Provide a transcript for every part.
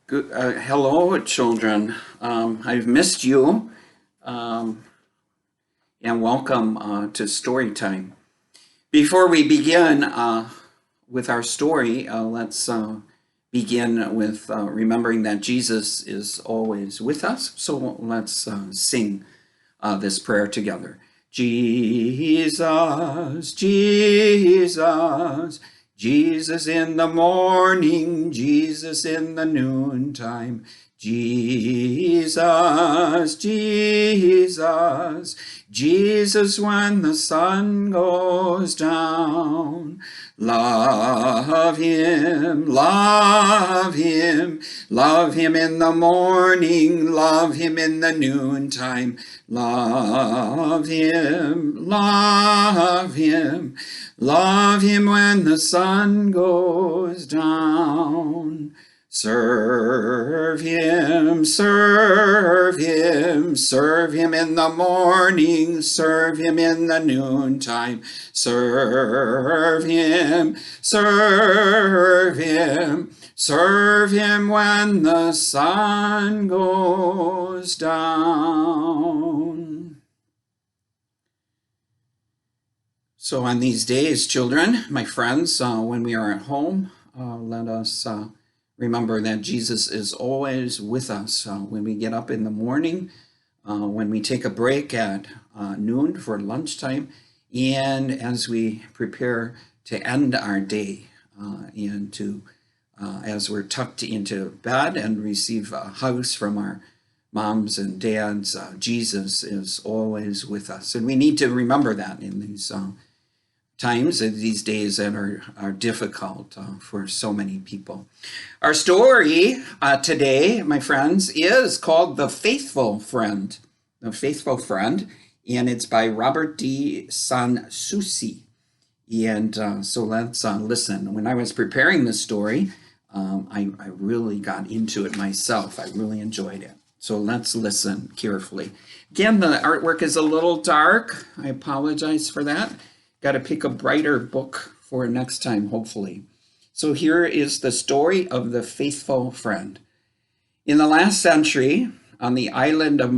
Good, hello, children. I've missed you, um, and welcome to story time. Before we begin with our story, let's begin with remembering that Jesus is always with us. So let's sing this prayer together. Jesus, Jesus, Jesus in the morning, Jesus in the noontime. Jesus, Jesus, Jesus when the sun goes down. Love him, love him, love him in the morning, love him in the noontime. Love him, love him, love him when the sun goes down. Serve him, serve him, serve him in the morning, serve him in the noontime. Serve him, serve him, serve him when the sun goes down. So on these days, children, my friends, when we are at home, let us remember that Jesus is always with us when we get up in the morning, when we take a break at noon for lunchtime, and as we prepare to end our day and to as we're tucked into bed and receive hugs from our moms and dads, Jesus is always with us. And we need to remember that in these times and these days that are difficult for so many people. Our story today, my friends, is called The Faithful Friend. The Faithful Friend, and it's by Robert D. Sanssouci. And so let's listen. When I was preparing this story, I really got into it myself. I really enjoyed it. So let's listen carefully. Again, the artwork is a little dark. I apologize for that. Got to pick a brighter book for next time, hopefully. So here is the story of the faithful friend. In the last century, on the island of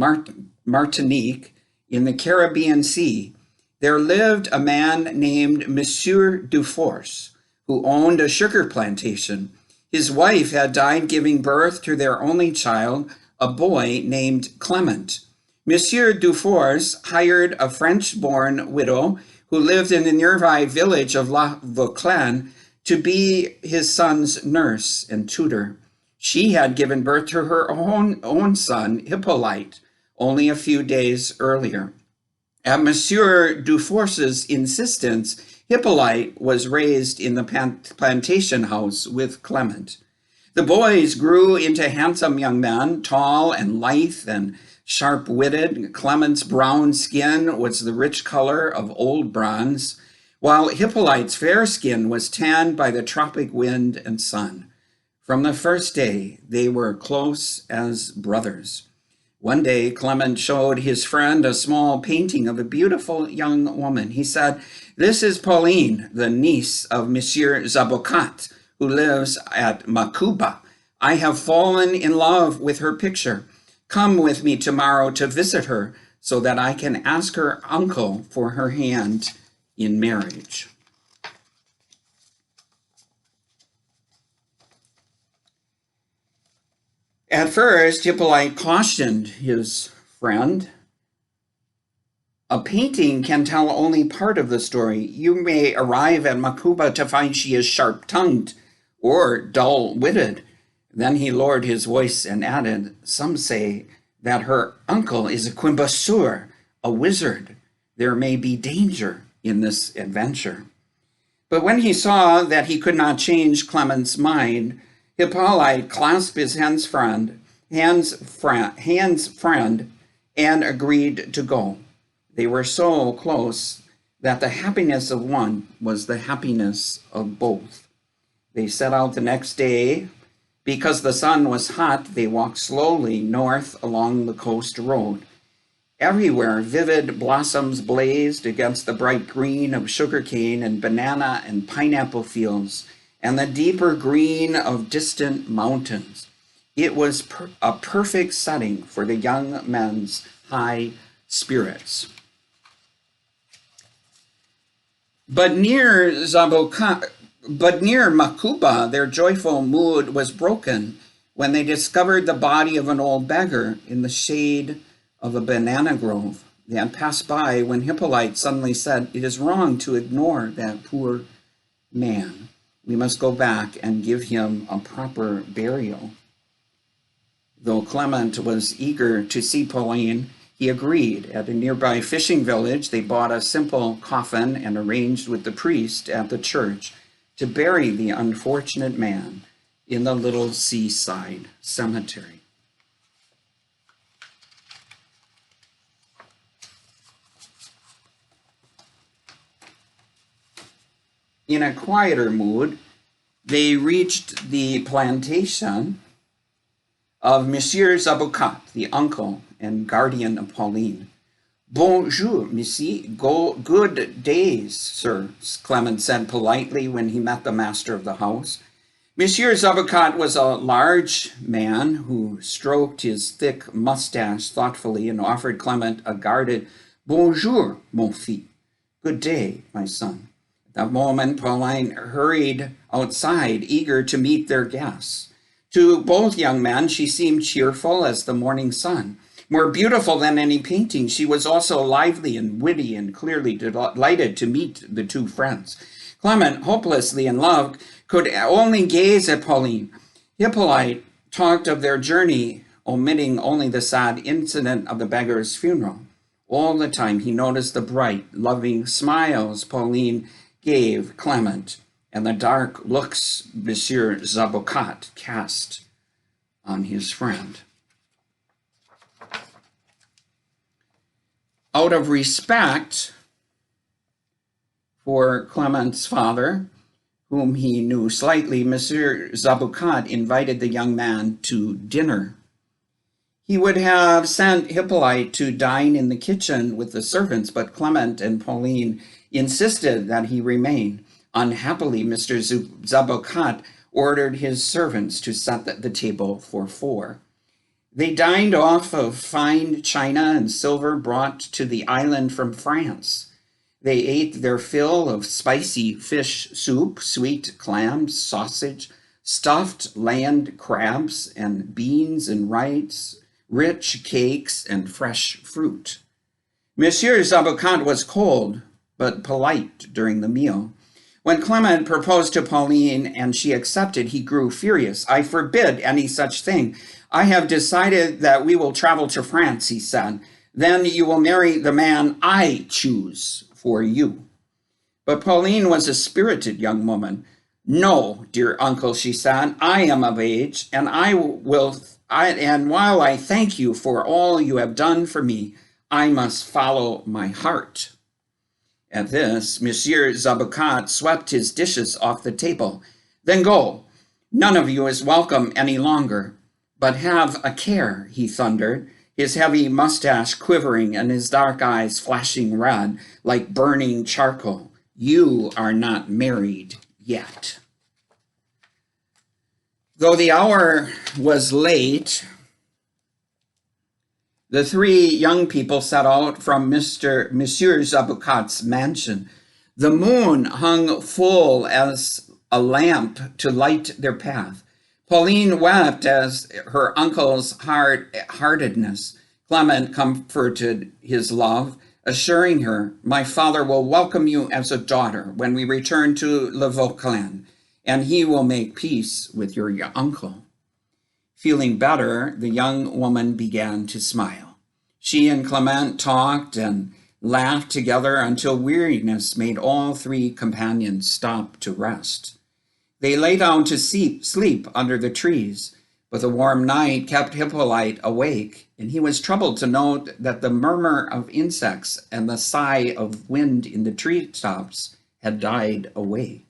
Martinique in the Caribbean Sea, there lived a man named Monsieur Duforce, who owned a sugar plantation. His wife had died giving birth to their only child, a boy named Clement. Monsieur Duforce hired a French-born widow who lived in the nearby village of La Vauclin to be his son's nurse and tutor. She had given birth to her own son, Hippolyte, only a few days earlier. At Monsieur Duforce's insistence, Hippolyte was raised in the plantation house with Clement. The boys grew into handsome young men, tall and lithe and sharp-witted. Clement's brown skin was the rich color of old bronze, while Hippolyte's fair skin was tanned by the tropic wind and sun. From the first day, they were close as brothers. One day, Clement showed his friend a small painting of a beautiful young woman. He said, "This is Pauline, the niece of Monsieur Zabocat, who lives at Macuba. I have fallen in love with her picture. Come with me tomorrow to visit her so that I can ask her uncle for her hand in marriage." At first, Hippolyte cautioned his friend. "A painting can tell only part of the story. You may arrive at Macuba to find she is sharp-tongued or dull-witted." Then he lowered his voice and added, "Some say that her uncle is a quimbasseur, a wizard. There may be danger in this adventure." But when he saw that he could not change Clement's mind, Hippolyte clasped his hand's friend, and agreed to go. They were so close that the happiness of one was the happiness of both. They set out the next day. Because the sun was hot, they walked slowly north along the coast road. Everywhere, vivid blossoms blazed against the bright green of sugarcane and banana and pineapple fields, and the deeper green of distant mountains. It was a perfect setting for the young men's high spirits. But near Makuba, their joyful mood was broken when they discovered the body of an old beggar in the shade of a banana grove. They had passed by when Hippolyte suddenly said, "It is wrong to ignore that poor man. We must go back and give him a proper burial." Though Clement was eager to see Pauline, he agreed. At a nearby fishing village, they bought a simple coffin and arranged with the priest at the church to bury the unfortunate man in the little seaside cemetery. In a quieter mood, they reached the plantation of Monsieur Zabocat, the uncle and guardian of Pauline. "Bonjour, monsieur. Good days, sir," Clement said politely when he met the master of the house. Monsieur Zabocat was a large man who stroked his thick mustache thoughtfully and offered Clement a guarded "Bonjour, mon fils." "Good day, my son." At that moment, Pauline hurried outside, eager to meet their guests. To both young men, she seemed cheerful as the morning sun. More beautiful than any painting, she was also lively and witty and clearly delighted to meet the two friends. Clement, hopelessly in love, could only gaze at Pauline. Hippolyte talked of their journey, omitting only the sad incident of the beggar's funeral. All the time he noticed the bright, loving smiles Pauline gave Clement and the dark looks Monsieur Zabocat cast on his friend. Out of respect for Clement's father, whom he knew slightly, Monsieur Zabocat invited the young man to dinner. He would have sent Hippolyte to dine in the kitchen with the servants, but Clement and Pauline insisted that he remain. Unhappily, Mr. Zabocat ordered his servants to set the table for four. They dined off of fine china and silver brought to the island from France. They ate their fill of spicy fish soup, sweet clams, sausage, stuffed land crabs, and beans and rice, rich cakes, and fresh fruit. Monsieur Zabocat was cold, but polite during the meal. When Clement proposed to Pauline and she accepted, he grew furious. "I forbid any such thing. I have decided that we will travel to France," he said. "Then you will marry the man I choose for you." But Pauline was a spirited young woman. "No, dear uncle," she said, "I am of age, and while I thank you for all you have done for me, I must follow my heart." At this, Monsieur Zabocat swept his dishes off the table. "Then go. None of you is welcome any longer. But have a care," he thundered, his heavy mustache quivering and his dark eyes flashing red like burning charcoal. "You are not married yet." Though the hour was late, the three young people set out from Monsieur Zabocat's mansion. The moon hung full as a lamp to light their path. Pauline wept as her uncle's hard-heartedness. Clement comforted his love, assuring her, "My father will welcome you as a daughter when we return to Le Vauclin, and he will make peace with your uncle." Feeling better, the young woman began to smile. She and Clement talked and laughed together until weariness made all three companions stop to rest. They lay down to sleep under the trees, but the warm night kept Hippolyte awake, and he was troubled to note that the murmur of insects and the sigh of wind in the treetops had died away.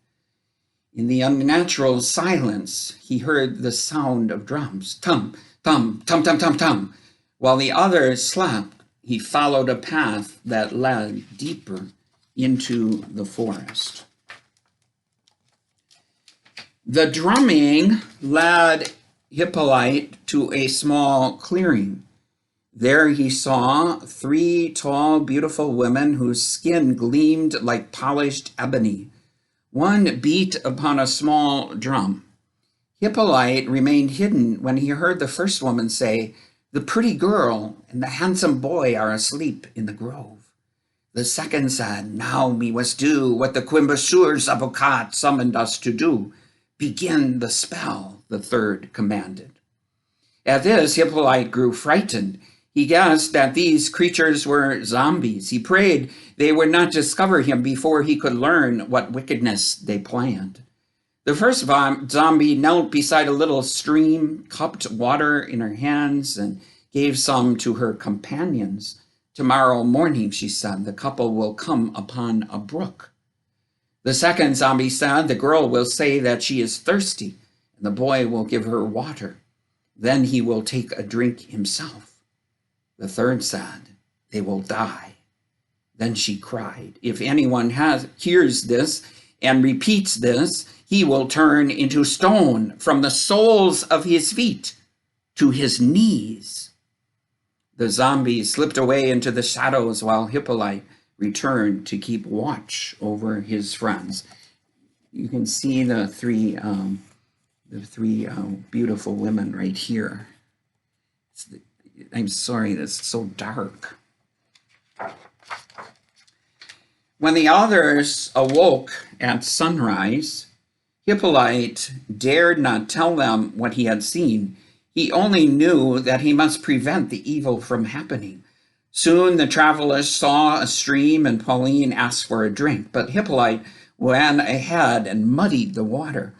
In the unnatural silence, he heard the sound of drums, tum, tum, tum, tum, tum, tum. While the others slept, he followed a path that led deeper into the forest. The drumming led Hippolyte to a small clearing. There he saw 3 tall, beautiful women whose skin gleamed like polished ebony. One beat upon a small drum. Hippolyte remained hidden when he heard the first woman say, "The pretty girl and the handsome boy are asleep in the grove." The second said, "Now we must do what the Quimbusur's avocat summoned us to do. Begin the spell," the third commanded. At this, Hippolyte grew frightened. He guessed that these creatures were zombies. He prayed they would not discover him before he could learn what wickedness they planned. The first zombie knelt beside a little stream, cupped water in her hands, and gave some to her companions. "Tomorrow morning," she said, "the couple will come upon a brook." The second zombie said, "The girl will say that she is thirsty, and the boy will give her water. Then he will take a drink himself." The third said, "They will die." Then she cried, "If anyone hears this and repeats this, he will turn into stone from the soles of his feet to his knees." The zombies slipped away into the shadows while Hippolyte returned to keep watch over his friends. You can see the three beautiful women right here. I'm sorry, it's so dark. When the others awoke at sunrise, Hippolyte dared not tell them what he had seen. He only knew that he must prevent the evil from happening. Soon the travelers saw a stream, and Pauline asked for a drink, but Hippolyte ran ahead and muddied the water.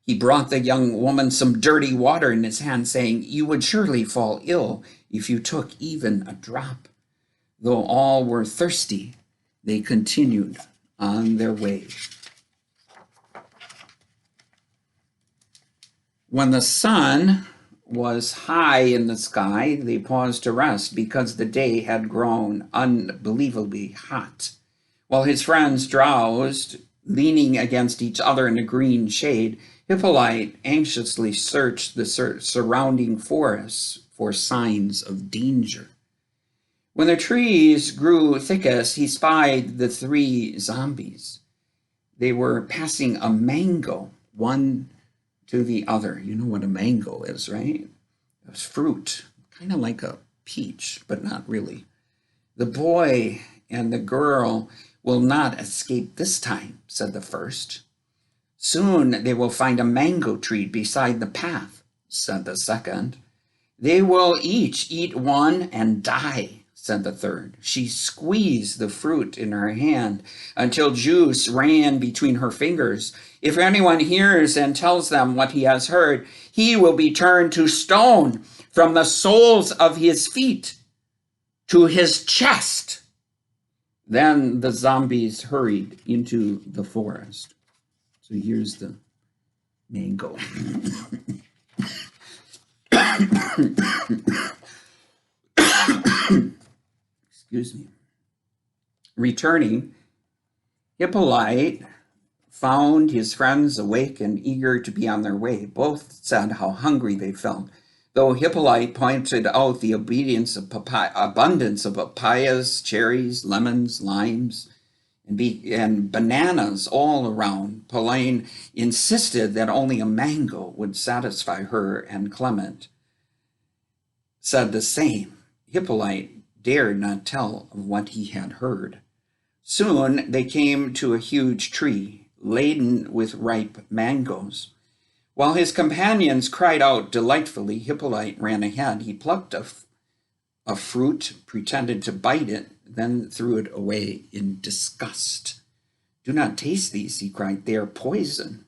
He brought the young woman some dirty water in his hand, saying, "You would surely fall ill if you took even a drop." Though all were thirsty, they continued on their way. When the sun was high in the sky, they paused to rest because the day had grown unbelievably hot. While his friends drowsed, leaning against each other in the green shade, Hippolyte anxiously searched the surrounding forests for signs of danger. When the trees grew thickest, he spied the 3 zombies. They were passing a mango, one to the other. You know what a mango is, right? It's fruit, kind of like a peach, but not really. "The boy and the girl will not escape this time," said the first. "Soon they will find a mango tree beside the path," said the second. "They will each eat one and die," said the third. She squeezed the fruit in her hand until juice ran between her fingers. "If anyone hears and tells them what he has heard, he will be turned to stone from the soles of his feet to his chest." Then the zombies hurried into the forest. So here's the mango. Excuse me. Returning, Hippolyte found his friends awake and eager to be on their way. Both said how hungry they felt, though Hippolyte pointed out the abundance of papayas, cherries, lemons, limes, and bananas all around. Pauline insisted that only a mango would satisfy her, and Clement said the same. Hippolyte dared not tell of what he had heard. Soon they came to a huge tree, laden with ripe mangoes. While his companions cried out delightfully, Hippolyte ran ahead. He plucked a fruit, pretended to bite it, then threw it away in disgust. "Do not taste these," he cried. "They are poison."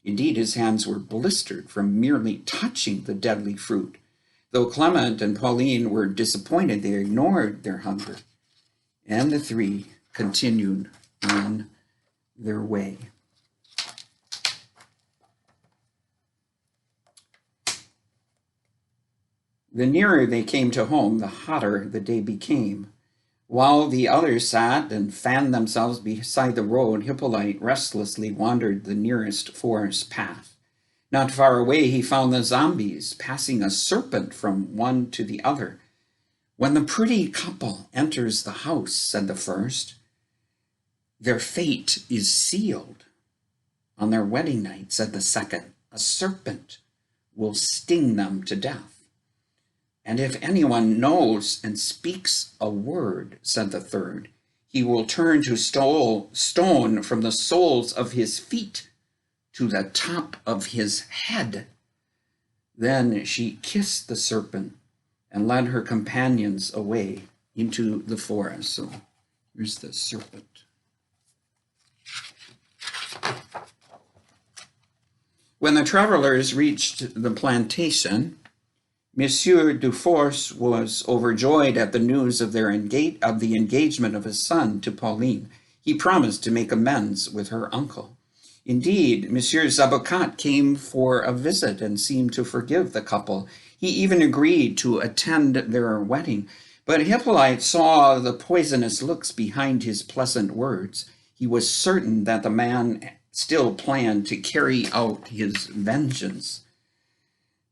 Indeed, his hands were blistered from merely touching the deadly fruit. Though Clement and Pauline were disappointed, they ignored their hunger, and the 3 continued on their way. The nearer they came to home, the hotter the day became. While the others sat and fanned themselves beside the road, Hippolyte restlessly wandered the nearest forest path. Not far away, he found the zombies passing a serpent from one to the other. "When the pretty couple enters the house," said the first, "their fate is sealed." "On their wedding night," said the second, "a serpent will sting them to death." "And if anyone knows and speaks a word," said the third, "he will turn to stone from the soles of his feet to the top of his head." Then she kissed the serpent and led her companions away into the forest. So here's the serpent. When the travelers reached the plantation, Monsieur Duforce was overjoyed at the news of the engagement of his son to Pauline. He promised to make amends with her uncle. Indeed, Monsieur Zabocat came for a visit and seemed to forgive the couple. He even agreed to attend their wedding. But Hippolyte saw the poisonous looks behind his pleasant words. He was certain that the man still planned to carry out his vengeance.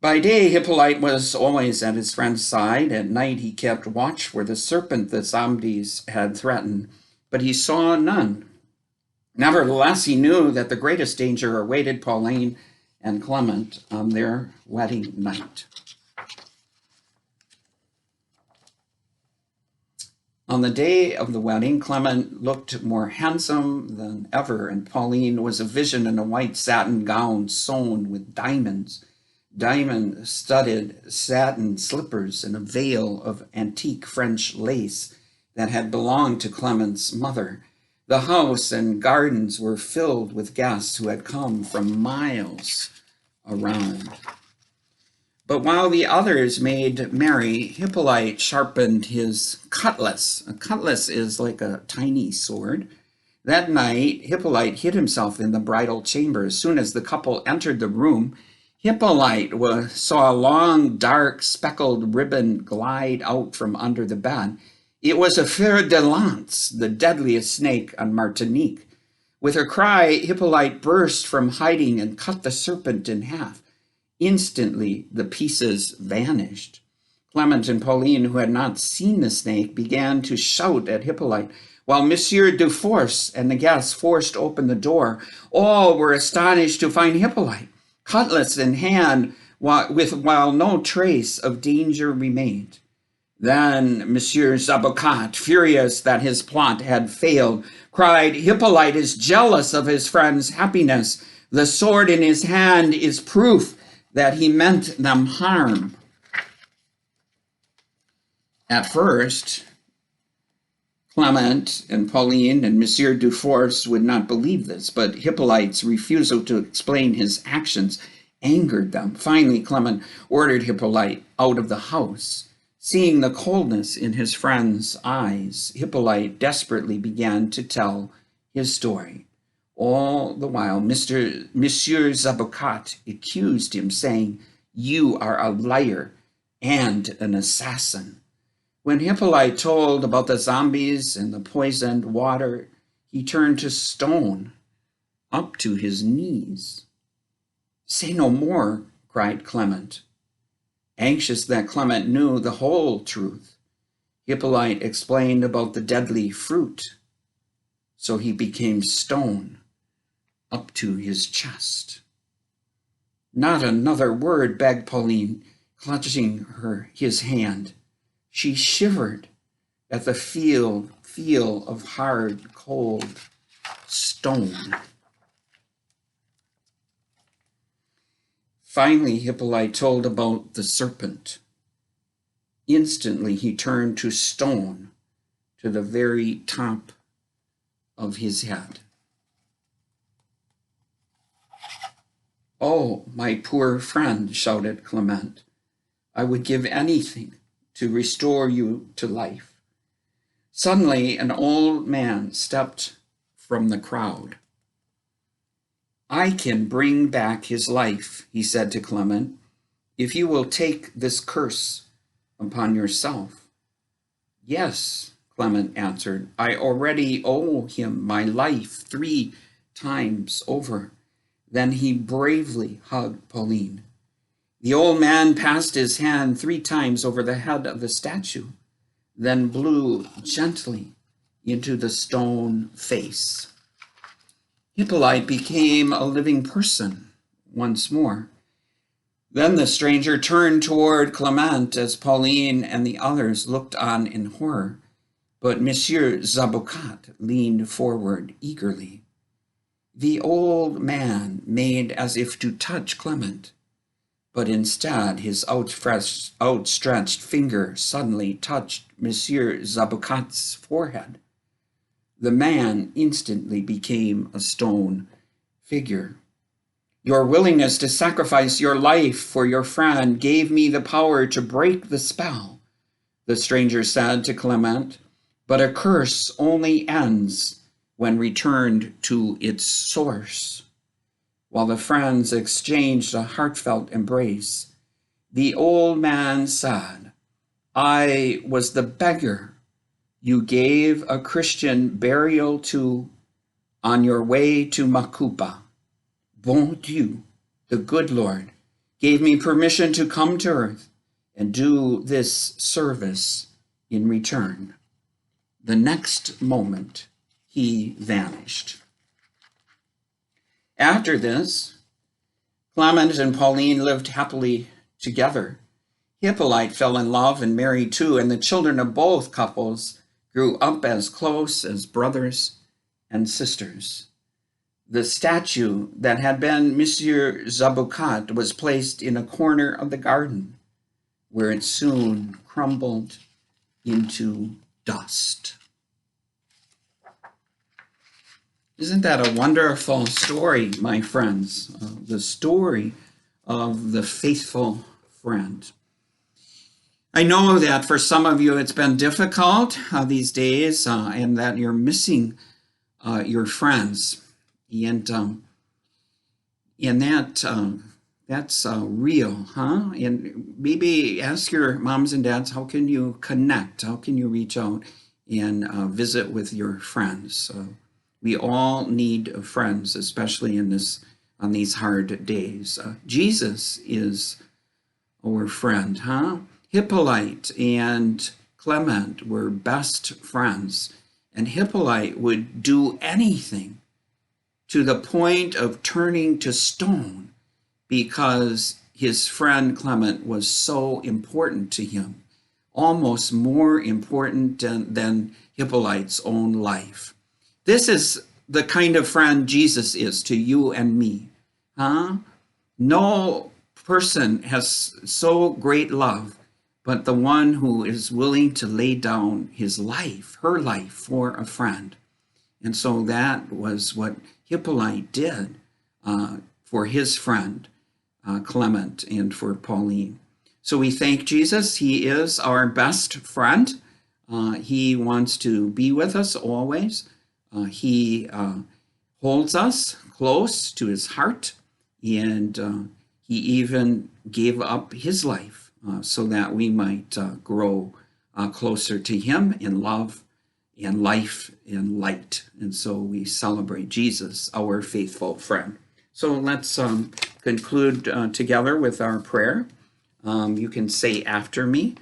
By day, Hippolyte was always at his friend's side. At night, he kept watch for the serpent the zombies had threatened, but he saw none. Nevertheless, he knew that the greatest danger awaited Pauline and Clement on their wedding night. On the day of the wedding, Clement looked more handsome than ever, and Pauline was a vision in a white satin gown sewn with diamonds, diamond-studded satin slippers, and a veil of antique French lace that had belonged to Clement's mother. The house and gardens were filled with guests who had come from miles around. But while the others made merry, Hippolyte sharpened his cutlass. A cutlass is like a tiny sword. That night, Hippolyte hid himself in the bridal chamber. As soon as the couple entered the room, Hippolyte saw a long, dark, speckled ribbon glide out from under the bed. It was a fer de lance, the deadliest snake on Martinique. With a cry, Hippolyte burst from hiding and cut the serpent in half. Instantly, the pieces vanished. Clement and Pauline, who had not seen the snake, began to shout at Hippolyte, while Monsieur Duforce and the guests forced open the door. All were astonished to find Hippolyte, cutlass in hand, while no trace of danger remained. Then Monsieur Zabocat, furious that his plot had failed, cried, "Hippolyte is jealous of his friend's happiness. The sword in his hand is proof that he meant them harm." At first, Clement and Pauline and Monsieur Duforce would not believe this, but Hippolyte's refusal to explain his actions angered them. Finally, Clement ordered Hippolyte out of the house. Seeing the coldness in his friend's eyes, Hippolyte desperately began to tell his story. All the while, Monsieur Zabocat accused him, saying, "You are a liar and an assassin." When Hippolyte told about the zombies and the poisoned water, he turned to stone up to his knees. "Say no more," cried Clement. Anxious that Clement knew the whole truth, Hippolyte explained about the deadly fruit. So he became stone up to his chest. "Not another word," begged Pauline, clutching his hand. She shivered at the feel of hard, cold stone. Finally, Hippolyte told about the serpent. Instantly, he turned to stone to the very top of his head. "Oh, my poor friend," shouted Clement, "I would give anything to restore you to life." Suddenly, an old man stepped from the crowd. "I can bring back his life," he said to Clement, "if you will take this curse upon yourself." "Yes," Clement answered, "I already owe him my life 3 times over." Then he bravely hugged Pauline. The old man passed his hand 3 times over the head of the statue, then blew gently into the stone face. Hippolyte became a living person once more. Then the stranger turned toward Clement as Pauline and the others looked on in horror, but Monsieur Zabocat leaned forward eagerly. The old man made as if to touch Clement, but instead his outstretched finger suddenly touched Monsieur Zabocat's forehead. The man instantly became a stone figure. Your willingness to sacrifice your life for your friend gave me the power to break the spell, the stranger said to Clement, but a curse only ends when returned to its source. While the friends exchanged a heartfelt embrace, the old man said, I was the beggar you gave a Christian burial to on your way to Macupa. Bon Dieu, the good Lord, gave me permission to come to earth and do this service in return. The next moment, he vanished. After this, Clement and Pauline lived happily together. Hippolyte fell in love and married too, and the children of both couples grew up as close as brothers and sisters. The statue that had been Monsieur Zabocat was placed in a corner of the garden, where it soon crumbled into dust. Isn't that a wonderful story, my friends? The story of the faithful friend. I know that for some of you it's been difficult these days and that you're missing your friends. And that's real, huh? And maybe ask your moms and dads, how can you connect? How can you reach out and visit with your friends? We all need friends, especially on these hard days. Jesus is our friend, huh? Hippolyte and Clement were best friends, and Hippolyte would do anything to the point of turning to stone because his friend Clement was so important to him, almost more important than Hippolyte's own life. This is the kind of friend Jesus is to you and me, huh? No person has so great love, but the one who is willing to lay down his life, her life, for a friend. And so that was what Hippolyte did for his friend, Clement, and for Pauline. So we thank Jesus. He is our best friend. He wants to be with us always. He holds us close to his heart, and he even gave up his life so that we might grow closer to him in love and life and light. And so we celebrate Jesus, our faithful friend. So let's conclude together with our prayer. You can say after me,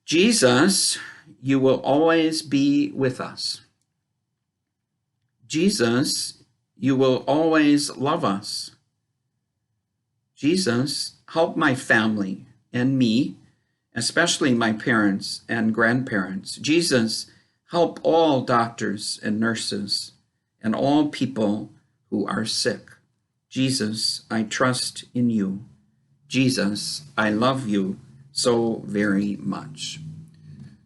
Jesus, you will always be with us. Jesus, you will always love us. Jesus, help my family and me, especially my parents and grandparents. Jesus, help all doctors and nurses and all people who are sick. Jesus, I trust in you. Jesus, I love you so very much.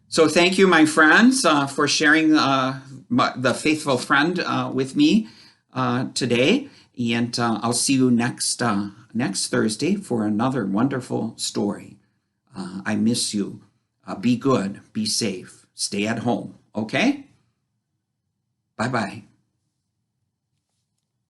So thank you, my friends, for sharing the faithful friend with me today. And I'll see you next Thursday for another wonderful story. I miss you. Be good. Be safe. Stay at home. Okay? Bye-bye.